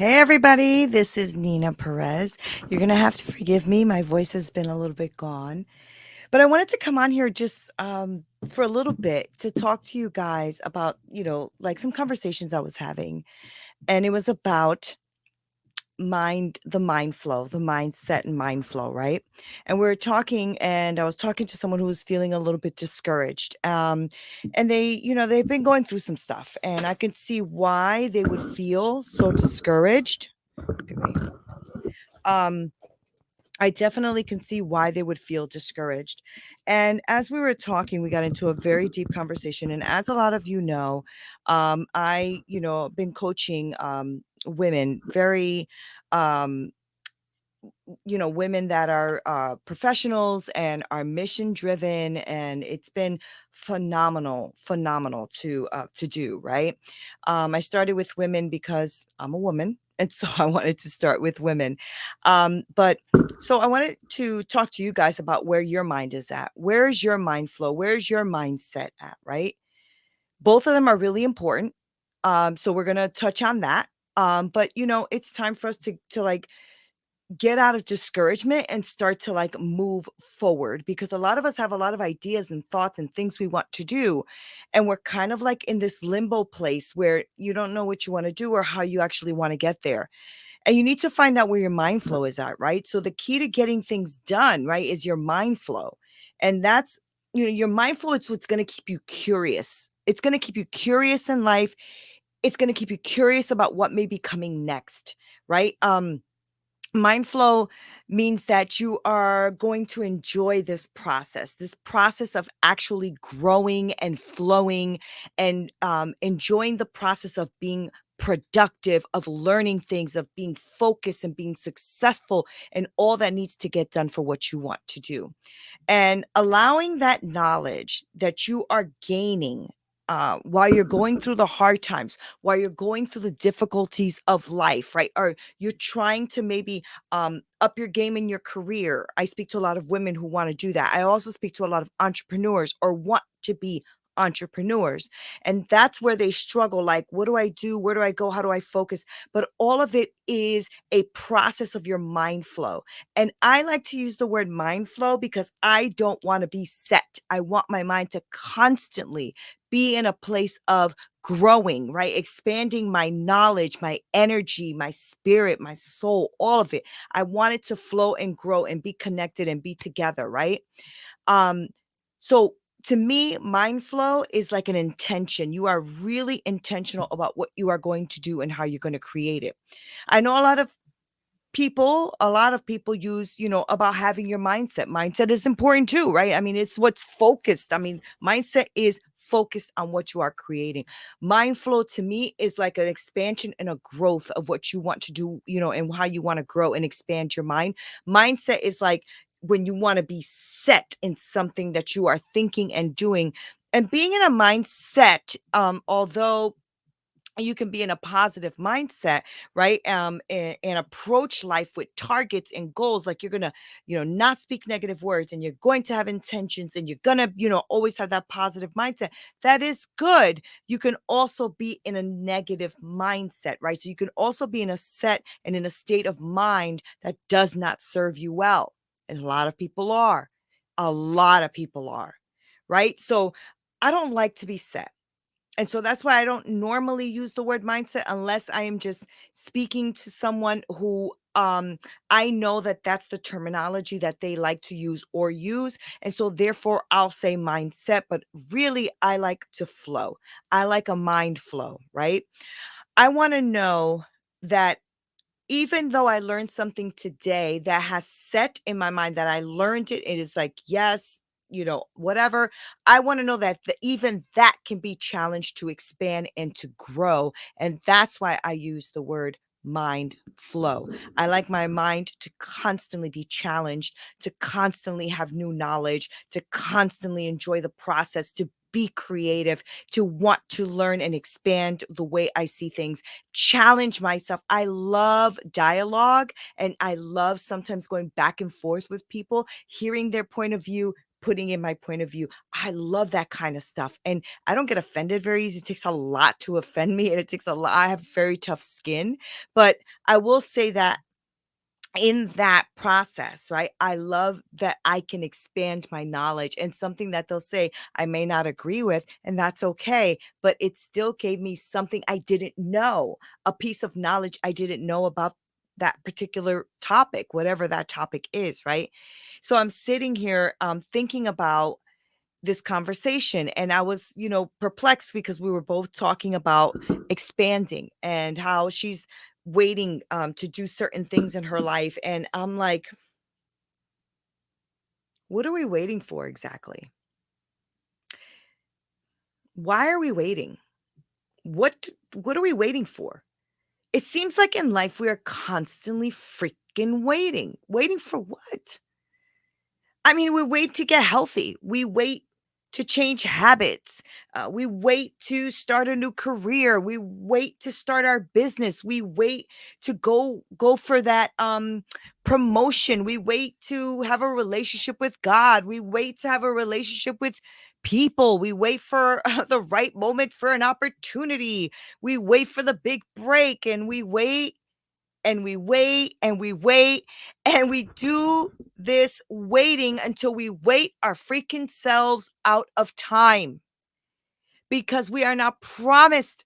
Hey, everybody, this is Nina Perez. You're going to have to forgive me. My voice has been a little bit gone. But I wanted to come on here just for a little bit to talk to you guys about, like some conversations I was having. And it was about the mind flow, the mindset and mind flow, right? And we were talking, and I was talking to someone who was feeling a little bit discouraged. And they've been going through some stuff, and I can see why they would feel so discouraged. Look at me. Um, I definitely can see why they would feel discouraged. And as we were talking, we got into a very deep conversation. And as a lot of you know, been coaching women, very um, women that are professionals and are mission driven, and it's been phenomenal to do, right. I started with women because I'm a woman, and so I wanted to start with women. But so I wanted to talk to you guys about where your mind is at. Where is your mind flow? Where's your mindset at, right? Both of them are really important. So we're going to touch on that. But it's time for us to like get out of discouragement and start to like move forward, because a lot of us have a lot of ideas and thoughts and things we want to do, and we're kind of like in this limbo place where you don't know what you want to do or how you actually want to get there. And you need to find out where your mind flow is at, right? So the key to getting things done, right, is your mind flow. And that's, your mind flow, it's what's going to keep you curious. It's going to keep you curious in life. It's going to keep you curious about what may be coming next, right? Mind flow means that you are going to enjoy this process of actually growing and flowing, and enjoying the process of being productive, of learning things, of being focused and being successful, and all that needs to get done for what you want to do, and allowing that knowledge that you are gaining while you're going through the hard times, while you're going through the difficulties of life, right? Or you're trying to maybe up your game in your career. I speak to a lot of women who want to do that. I also speak to a lot of entrepreneurs or want to be entrepreneurs. And that's where they struggle. Like, what do I do? Where do I go? How do I focus? But all of it is a process of your mind flow. And I like to use the word mind flow because I don't want to be set. I want my mind to constantly be in a place of growing, right? Expanding my knowledge, my energy, my spirit, my soul, all of it. I want it to flow and grow and be connected and be together, right? Um, so to me, mind flow is like an intention. You are really intentional about what you are going to do and how you're going to create it. I know a lot of people use, about having your mindset is important too, right? I mean, it's what's focused. I mean, mindset is focused on what you are creating. Mind flow to me is like an expansion and a growth of what you want to do, and how you want to grow and expand your mind. Mindset is like when you want to be set in something that you are thinking and doing, and being in a mindset, although you can be in a positive mindset, right? And approach life with targets and goals. Like, you're gonna, not speak negative words, and you're going to have intentions, and you're gonna, always have that positive mindset. That is good. You can also be in a negative mindset, right? So you can also be in a set and in a state of mind that does not serve you well. And a lot of people are. A lot of people are, right? So I don't like to be set, and so that's why I don't normally use the word mindset unless I am just speaking to someone who I know that that's the terminology that they like to use or use. And so therefore I'll say mindset, but really I like to flow. I like a mind flow, right? I want to know that even though I learned something today that has set in my mind that I learned it, it is like, yes, whatever. I want to know that even that can be challenged to expand and to grow. And that's why I use the word mind flow. I like my mind to constantly be challenged, to constantly have new knowledge, to constantly enjoy the process, to be creative, to want to learn and expand the way I see things, challenge myself. I love dialogue, and I love sometimes going back and forth with people, hearing their point of view, putting in my point of view. I love that kind of stuff. And I don't get offended very easy. It takes a lot to offend me, and it takes a lot. I have very tough skin. But I will say that in that process, right? I love that I can expand my knowledge, and something that they'll say I may not agree with, and that's okay, but it still gave me something I didn't know, a piece of knowledge I didn't know about that particular topic, whatever that topic is, right? So I'm sitting here thinking about this conversation, and I was, perplexed because we were both talking about expanding and how she's waiting to do certain things in her life, and I'm like, what are we waiting for exactly? Why are we waiting? What are we waiting for? It seems like in life we are constantly freaking waiting. Waiting for what? I mean, we wait to get healthy. We wait to change habits. We wait to start a new career. We wait to start our business. We wait to go for that promotion. We wait to have a relationship with God. We wait to have a relationship with people. We wait for the right moment for an opportunity. We wait for the big break, and we wait and we wait and we wait, and we do this waiting until we wait our freaking selves out of time, because we are not promised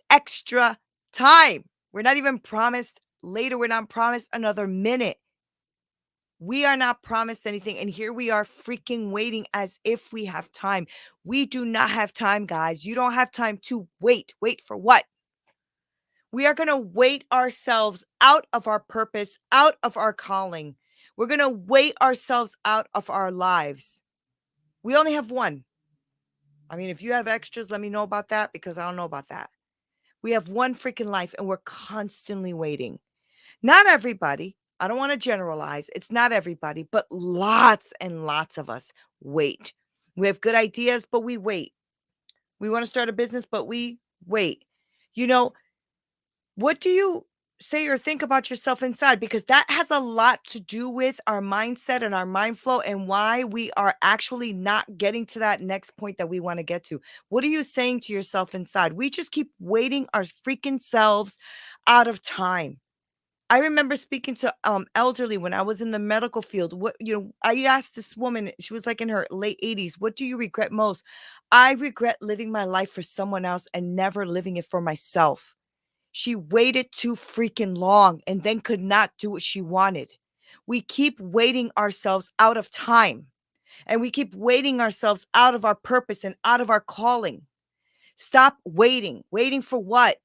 extra time. We're not even promised later. We're not promised another minute. We are not promised anything. And here we are freaking waiting as if we have time. We do not have time, guys. You don't have time to wait. Wait for what? We are going to wait ourselves out of our purpose, out of our calling. We're going to wait ourselves out of our lives. We only have one. I mean, if you have extras, let me know about that, because I don't know about that. We have one freaking life, and we're constantly waiting. Not everybody. I don't want to generalize. It's not everybody, but lots and lots of us wait. We have good ideas, but we wait. We want to start a business, but we wait. You know, What do you say or think about yourself inside? Because that has a lot to do with our mindset and our mind flow, and why we are actually not getting to that next point that we want to get to. What are you saying to yourself inside? We just keep waiting our freaking selves out of time. I remember speaking to elderly when I was in the medical field. I asked this woman, she was like in her late 80s, what do you regret most? I regret living my life for someone else and never living it for myself. She waited too freaking long and then could not do what she wanted. We keep waiting ourselves out of time, and we keep waiting ourselves out of our purpose and out of our calling. Stop waiting. Waiting for what?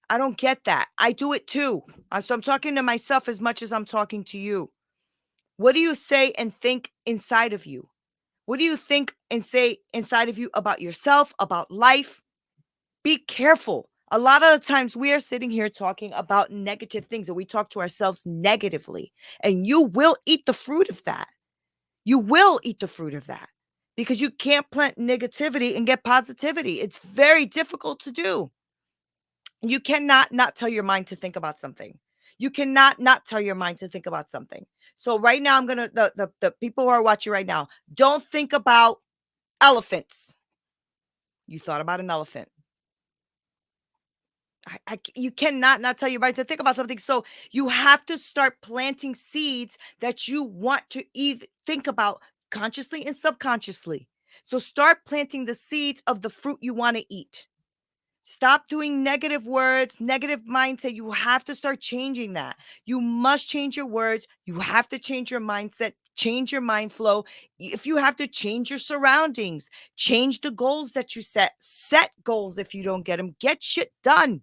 I don't get that. I do it too. So I'm talking to myself as much as I'm talking to you. What do you say and think inside of you? What do you think and say inside of you about yourself, about life? Be careful. A lot of the times we are sitting here talking about negative things, and we talk to ourselves negatively. And you will eat the fruit of that. You will eat the fruit of that, because you can't plant negativity and get positivity. It's very difficult to do. You cannot not tell your mind to think about something. You cannot not tell your mind to think about something. So right now, I'm gonna the people who are watching right now, don't think about elephants. You thought about an elephant. You cannot not tell your mind to think about something. So you have to start planting seeds that you want to either think about consciously and subconsciously. So start planting the seeds of the fruit you want to eat. Stop doing negative words, negative mindset. You have to start changing that. You must change your words. You have to change your mindset, change your mind flow. If you have to change your surroundings, change the goals that you set goals. If you don't get them, get shit done.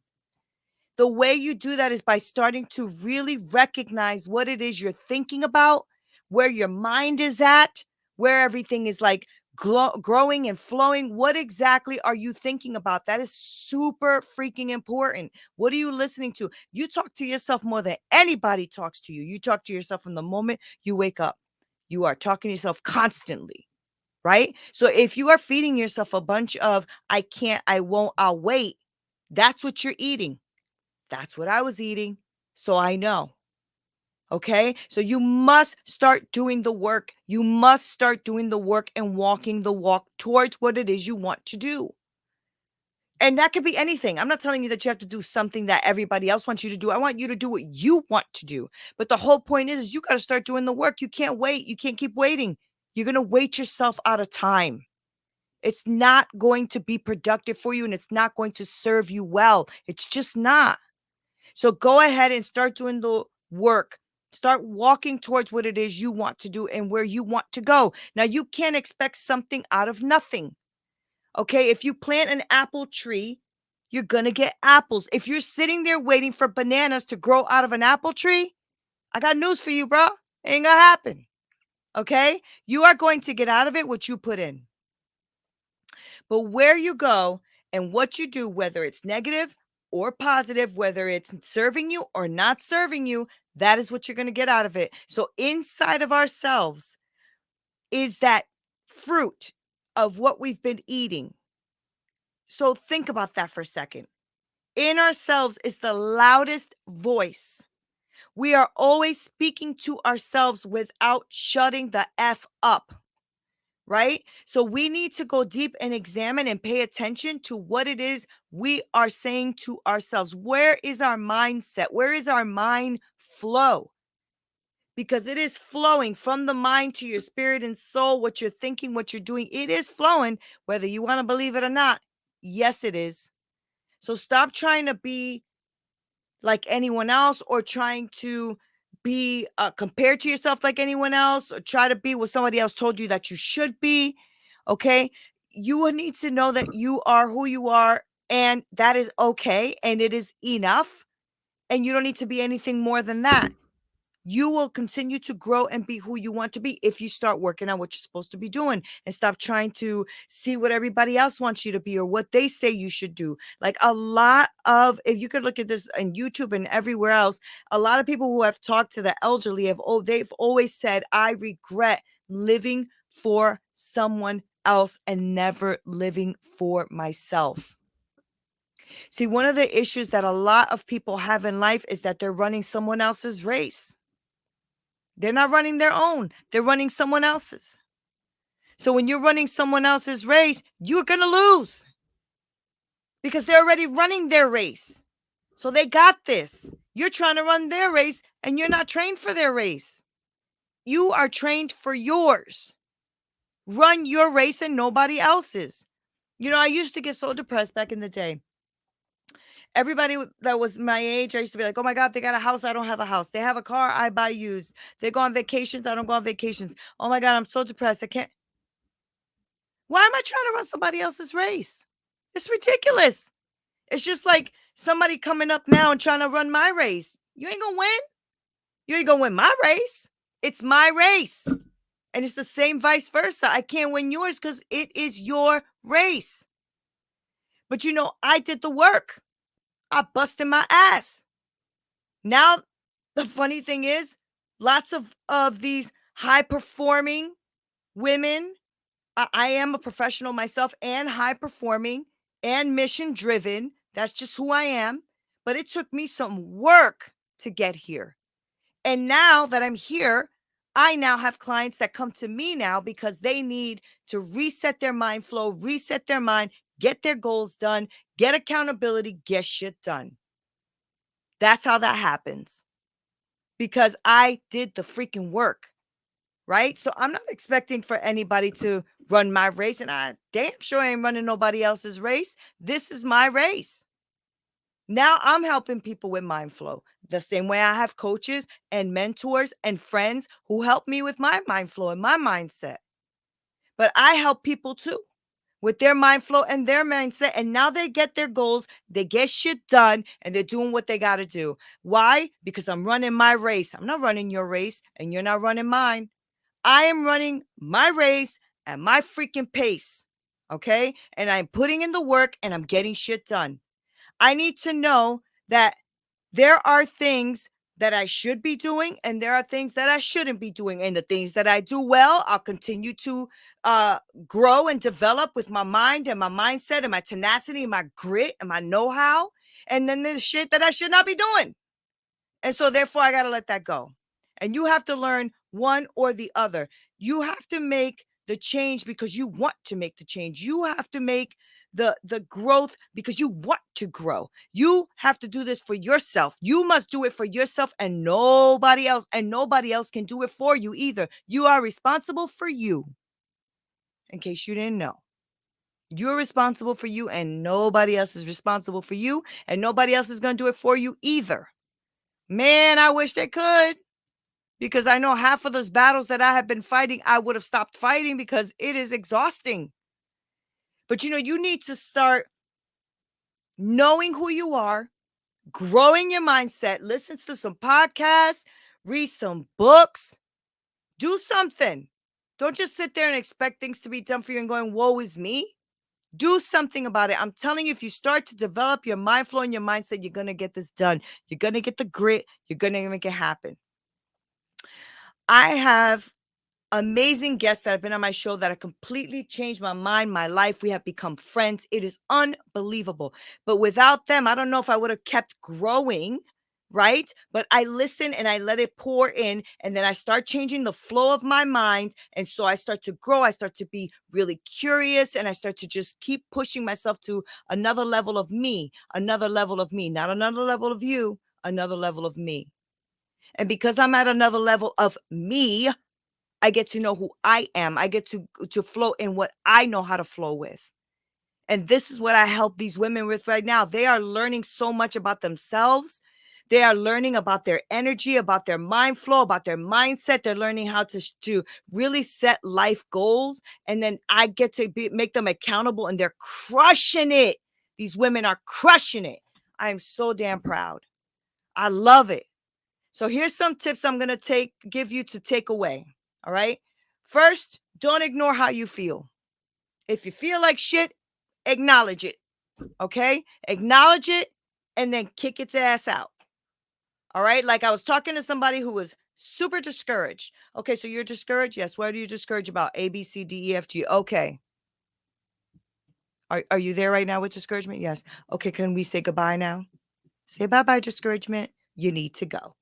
The way you do that is by starting to really recognize what it is you're thinking about, where your mind is at, where everything is like growing and flowing. What exactly are you thinking about? That is super freaking important. What are you listening to? You talk to yourself more than anybody talks to you. You talk to yourself from the moment you wake up. You are talking to yourself constantly, right? So if you are feeding yourself a bunch of I can't, I won't, I'll wait, that's what you're eating. That's what I was eating. So I know. Okay. So you must start doing the work. You must start doing the work and walking the walk towards what it is you want to do. And that could be anything. I'm not telling you that you have to do something that everybody else wants you to do. I want you to do what you want to do. But the whole point is you got to start doing the work. You can't wait. You can't keep waiting. You're going to wait yourself out of time. It's not going to be productive for you and it's not going to serve you well. It's just not. So go ahead and start doing the work. Start walking towards what it is you want to do and where you want to go. Now, you can't expect something out of nothing. Okay, if you plant an apple tree, you're going to get apples. If you're sitting there waiting for bananas to grow out of an apple tree, I got news for you, bro. Ain't gonna happen. Okay, you are going to get out of it what you put in. But where you go and what you do, whether it's negative or positive, whether it's serving you or not serving you, that is what you're going to get out of it. So inside of ourselves is that fruit of what we've been eating. So think about that for a second. In ourselves is the loudest voice. We are always speaking to ourselves without shutting the F up, right? So we need to go deep and examine and pay attention to what it is we are saying to ourselves. Where is our mindset? Where is our mind flow? Because it is flowing from the mind to your spirit and soul. What you're thinking, what you're doing, it is flowing, whether you want to believe it or not. Yes, it is. So stop trying to be like anyone else or trying to be compared to yourself like anyone else or try to be what somebody else told you that you should be. Okay. You will need to know that you are who you are and that is okay. And it is enough. And you don't need to be anything more than that. You will continue to grow and be who you want to be if you start working on what you're supposed to be doing and stop trying to see what everybody else wants you to be or what they say you should do. Like a lot of, if you could look at this on YouTube and everywhere else, a lot of people who have talked to the elderly they've always said, I regret living for someone else and never living for myself. See, one of the issues that a lot of people have in life is that they're running someone else's race. They're not running their own. They're running someone else's. So when you're running someone else's race, you're going to lose because they're already running their race. So they got this. You're trying to run their race and you're not trained for their race. You are trained for yours. Run your race and nobody else's. You know, I used to get so depressed back in the day. Everybody that was my age, I used to be like, oh my God, they got a house. I don't have a house. They have a car. I buy used. They go on vacations. I don't go on vacations. Oh my God, I'm so depressed. I can't. Why am I trying to run somebody else's race? It's ridiculous. It's just like somebody coming up now and trying to run my race. You ain't going to win. You ain't going to win my race. It's my race. And it's the same vice versa. I can't win yours because it is your race. But you know, I did the work. I busted my ass. Now, the funny thing is, lots of these high performing women, I am a professional myself and high performing and mission driven. That's just who I am. But it took me some work to get here. And now that I'm here, I now have clients that come to me now because they need to reset their mind flow, reset their mind, get their goals done, get accountability, get shit done. That's how that happens. Because I did the freaking work, right? So I'm not expecting for anybody to run my race, and I damn sure ain't running nobody else's race. This is my race. Now I'm helping people with mind flow. The same way I have coaches and mentors and friends who help me with my mind flow and my mindset. But I help people too with their mind flow and their mindset. And now they get their goals, they get shit done, and they're doing what they got to do. Why? Because I'm running my race. I'm not running your race, and you're not running mine. I am running my race at my freaking pace. Okay? And I'm putting in the work and I'm getting shit done. I need to know that there are things that I should be doing and there are things that I shouldn't be doing. And the things that I do well, I'll continue to grow and develop with my mind and my mindset and my tenacity and my grit and my know-how. And then there's shit that I should not be doing. And so therefore I got to let that go. And you have to learn one or the other. You have to make the change because you want to make the change. You have to make the growth because you want to grow. You have to do this for yourself. You must do it for yourself and nobody else. And nobody else can do it for you either. You are responsible for you. In case you didn't know. You're responsible for you and nobody else is responsible for you and nobody else is going to do it for you either. Man, I wish they could, because I know half of those battles that I have been fighting, I would have stopped fighting because it is exhausting. But you need to start knowing who you are, growing your mindset, listen to some podcasts, read some books, do something. Don't just sit there and expect things to be done for you and going, woe is me. Do something about it. I'm telling you, if you start to develop your mind flow and your mindset, you're going to get this done. You're going to get the grit. You're going to make it happen. I have amazing guests that have been on my show that have completely changed my mind, my life. We have become friends. It is unbelievable. But without them, I don't know if I would have kept growing, right? But I listen and I let it pour in, and then I start changing the flow of my mind. And so I start to grow. I start to be really curious, and I start to just keep pushing myself to another level of me, not another level of you, another level of me. And because I'm at another level of me, I get to know who I am. I get to flow in what I know how to flow with. And this is what I help these women with right now. They are learning so much about themselves. They are learning about their energy, about their mind flow, about their mindset. They're learning how to really set life goals. And then I get to make them accountable, and they're crushing it. These women are crushing it. I am so damn proud. I love it. So here's some tips I'm going to give you to take away. All right. First, don't ignore how you feel. If you feel like shit, acknowledge it. Okay. Acknowledge it and then kick its ass out. All right. Like I was talking to somebody who was super discouraged. Okay. So you're discouraged? Yes. What are you discouraged about? A, B, C, D, E, F, G. Okay. Are you there right now with discouragement? Yes. Okay. Can we say goodbye now? Say bye-bye, discouragement. You need to go.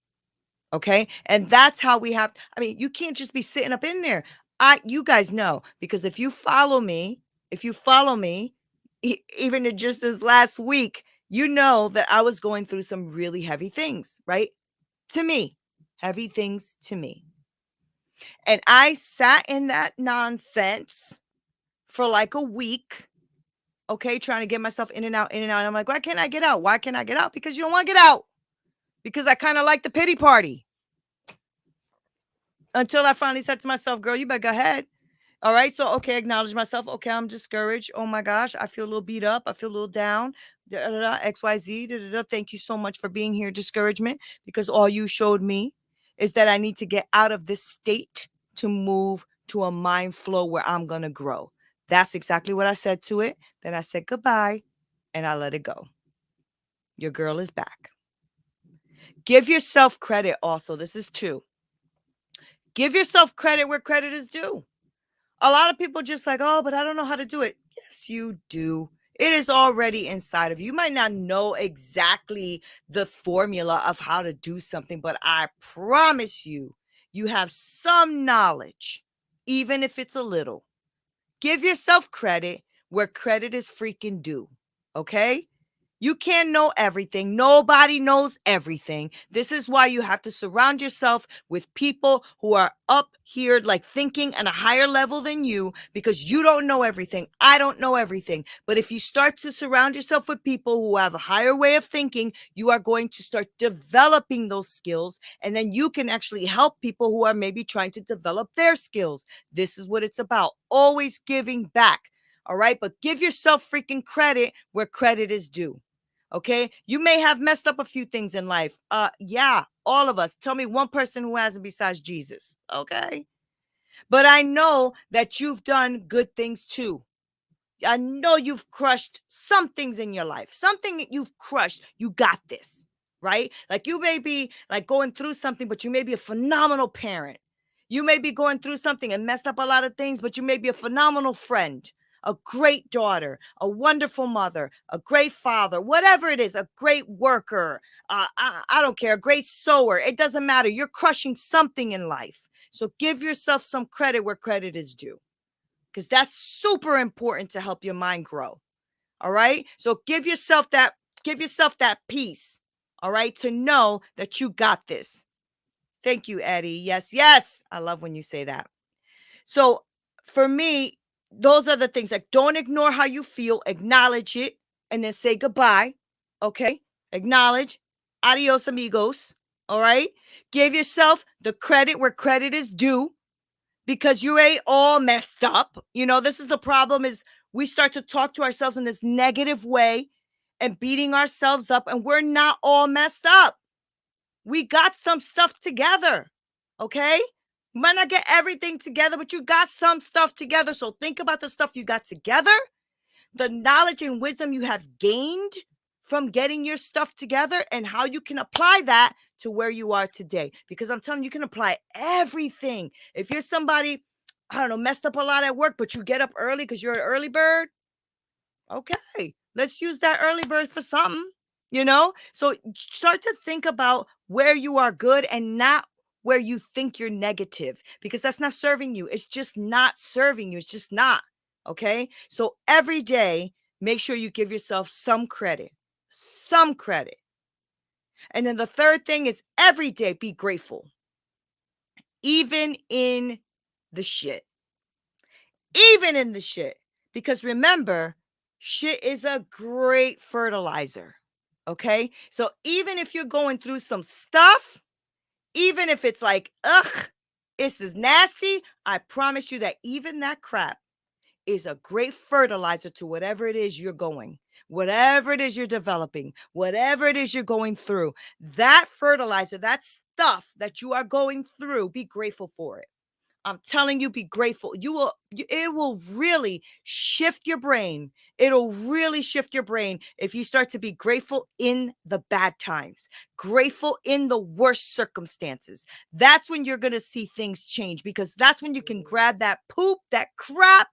Okay. And that's how we have, I mean, you can't just be sitting up in there. You guys know, because if you follow me, even in just this last week, you know that I was going through some really heavy things, right? To me, heavy things to me. And I sat in that nonsense for like a week. Okay. Trying to get myself in and out, in and out. And I'm like, why can't I get out? Why can't I get out? Because you don't want to get out. Because I kind of like the pity party. Until I finally said to myself, girl, you better go ahead. All right. So, okay, acknowledge myself. Okay, I'm discouraged. Oh my gosh, I feel a little beat up. I feel a little down. XYZ. Thank you so much for being here, discouragement, because all you showed me is that I need to get out of this state to move to a mind flow where I'm going to grow. That's exactly what I said to it. Then I said goodbye and I let it go. Your girl is back. Give yourself credit also. This is 2. Give yourself credit where credit is due. A lot of people just like, oh, but I don't know how to do it. Yes, you do. It is already inside of you. You might not know exactly the formula of how to do something, but I promise you, you have some knowledge, even if it's a little. Give yourself credit where credit is freaking due. Okay? You can't know everything. Nobody knows everything. This is why you have to surround yourself with people who are up here, like thinking at a higher level than you, because you don't know everything. I don't know everything. But if you start to surround yourself with people who have a higher way of thinking, you are going to start developing those skills. And then you can actually help people who are maybe trying to develop their skills. This is what it's about. Always giving back. All right. But give yourself freaking credit where credit is due. Okay. You may have messed up a few things in life. Yeah, all of us. Tell me one person who hasn't besides Jesus. Okay. But I know that you've done good things too. I know you've crushed some things in your life. Something that you've crushed. You got this, right? Like you may be like going through something, but you may be a phenomenal parent. You may be going through something and messed up a lot of things, but you may be a phenomenal friend, a great daughter, a wonderful mother, a great father, whatever it is, a great worker. I don't care, a great sewer. It doesn't matter. You're crushing something in life. So give yourself some credit where credit is due, because that's super important to help your mind grow. All right. So give yourself that peace. All right. To know that you got this. Thank you, Eddie. Yes, yes. I love when you say that. So for me, those are the things, like, don't ignore how you feel, acknowledge it, and then say goodbye. Okay. Acknowledge. Adios, amigos. All right. Give yourself the credit where credit is due, because you ain't all messed up. This is the problem, is we start to talk to ourselves in this negative way and beating ourselves up, and we're not all messed up. We got some stuff together. Okay. You might not get everything together, but you got some stuff together. So think about the stuff you got together, the knowledge and wisdom you have gained from getting your stuff together, and how you can apply that to where you are today. Because I'm telling you, you can apply everything. If you're somebody, I don't know, messed up a lot at work, but you get up early because you're an early bird, okay, let's use that early bird for something. So start to think about where you are good and not where you think you're negative, because that's not serving you. It's just not serving you. It's just not. Okay. So every day, make sure you give yourself some credit, some credit. And then the third thing is, every day be grateful, even in the shit, even in the shit. Because remember, shit is a great fertilizer. Okay. So even if you're going through some stuff, even if it's like, ugh, this is nasty, I promise you that even that crap is a great fertilizer to whatever it is you're going, whatever it is you're developing, whatever it is you're going through. That fertilizer, that stuff that you are going through, be grateful for it. I'm telling you, be grateful. It will really shift your brain. It'll really shift your brain if you start to be grateful in the bad times, grateful in the worst circumstances. That's when you're going to see things change, because that's when you can grab that poop, that crap,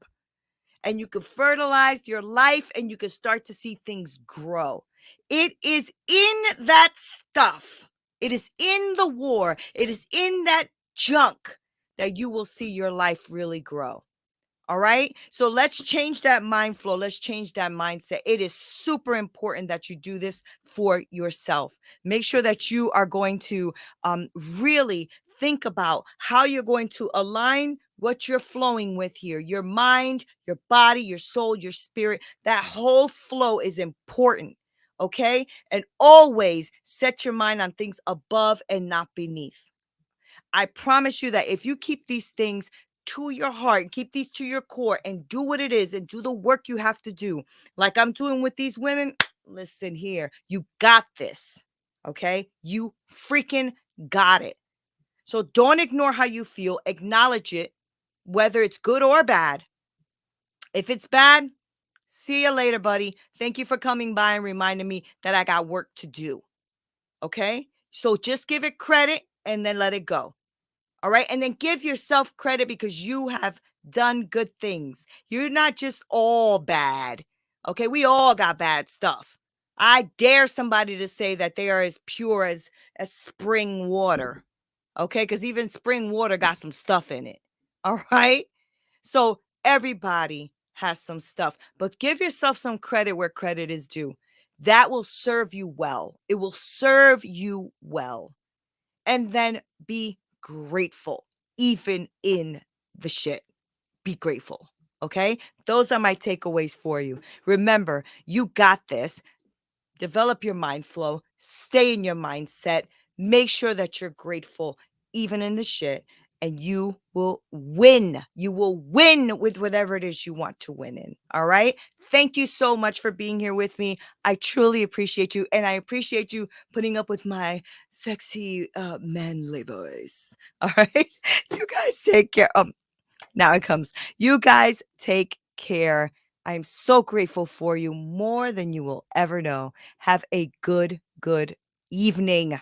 and you can fertilize your life, and you can start to see things grow. It is in that stuff. It is in the war. It is in that junk that you will see your life really grow. All right. So let's change that mind flow. Let's change that mindset. It is super important that you do this for yourself. Make sure that you are going to really think about how you're going to align what you're flowing with here. Your mind, your body, your soul, your spirit. That whole flow is important. Okay. And always set your mind on things above and not beneath. I promise you that if you keep these things to your heart, keep these to your core, and do what it is and do the work you have to do, like I'm doing with these women, listen here, you got this. Okay. You freaking got it. So don't ignore how you feel, acknowledge it, whether it's good or bad. If it's bad, see you later, buddy. Thank you for coming by and reminding me that I got work to do. Okay. So just give it credit and then let it go. All right. And then give yourself credit, because you have done good things. You're not just all bad. Okay. We all got bad stuff. I dare somebody to say that they are as pure as spring water. Okay. Because even spring water got some stuff in it. All right. So everybody has some stuff, but give yourself some credit where credit is due. That will serve you well. It will serve you well. And then be grateful, even in the shit. Be grateful. Okay. Those are my takeaways for you. Remember, you got this. Develop your mind flow, stay in your mindset, make sure that you're grateful, even in the shit, and you will win. You will win with whatever it is you want to win in. All right. Thank you so much for being here with me. I truly appreciate you. And I appreciate you putting up with my sexy, manly voice. All right. You guys take care. Now it comes. You guys take care. I'm so grateful for you, more than you will ever know. Have a good evening.